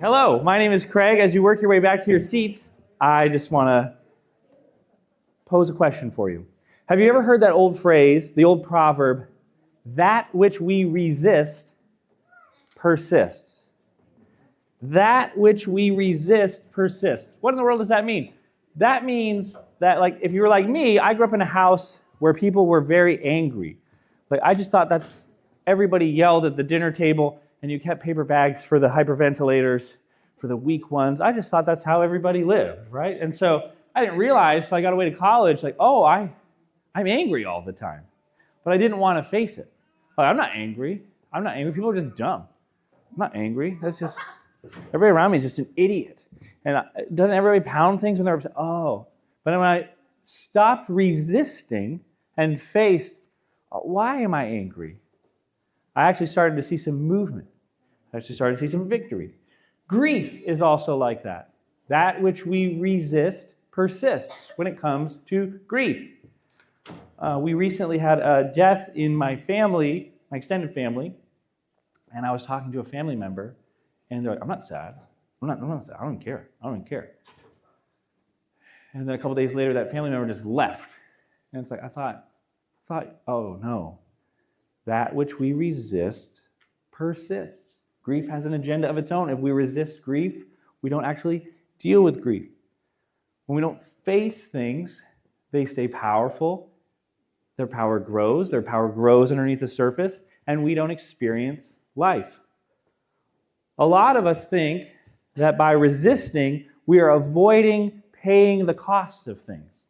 Hello, my name is Craig. As you work your way back to your seats, I just want to pose a question for you. Have you ever heard that old phrase, the old proverb, that which we resist persists? That which we resist persists. What in the world does that mean? That means that, like, if you were like me, I grew up in a house where people were very angry. Like, I just thought that's everybody yelled at the dinner table and you kept paper bags for the hyperventilators, for the weak ones. I just thought that's how everybody lived, right? And so I didn't realize, so I got away to college, like, oh, I'm angry all the time. But I didn't want to face it. Like, I'm not angry. People are just dumb. I'm not angry. That's just, everybody around me is just an idiot. And doesn't everybody pound things when they're upset? Oh. But when I stopped resisting and faced, why am I angry? I actually started to see some movement. I actually started to see some victory. Grief is also like that. That which we resist persists when it comes to grief. We recently had a death in my family, my extended family, and I was talking to a family member, and they're like, I'm not sad. I'm not sad. I don't care. And then a couple days later, that family member just left. And it's like, I thought, oh no. That which we resist persists. Grief has an agenda of its own. If we resist grief, we don't actually deal with grief. When we don't face things, they stay powerful. Their power grows underneath the surface, and we don't experience life. A lot of us think that by resisting, we are avoiding paying the cost of things.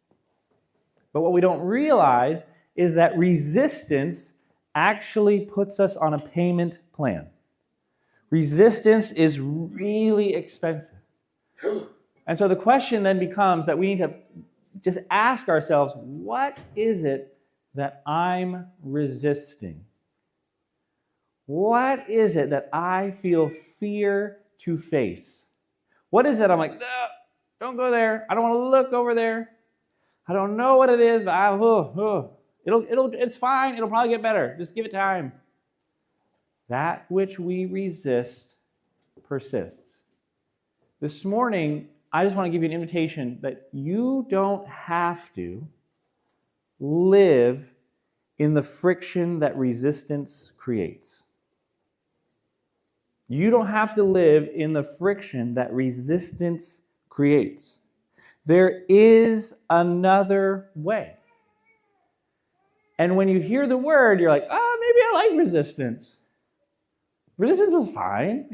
But what we don't realize is that resistance actually puts us on a payment plan. Resistance is really expensive. And so the question then becomes that we need to just ask ourselves, what is it that I'm resisting? What is it that I feel fear to face? What is it I'm like, no, don't go there. I don't want to look over there. I don't know what it is, but it's fine. It'll probably get better. Just give it time. That which we resist persists. This morning, I just want to give you an invitation that you don't have to live in the friction that resistance creates. You don't have to live in the friction that resistance creates. There is another way. And when you hear the word, you're like, maybe I like resistance. Resistance was fine.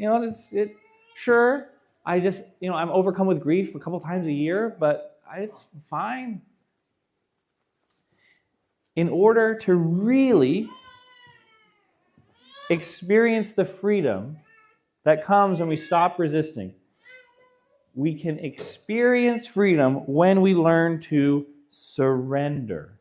Sure. I'm overcome with grief a couple times a year, but it's fine. In order to really experience the freedom that comes when we stop resisting, we can experience freedom when we learn to surrender.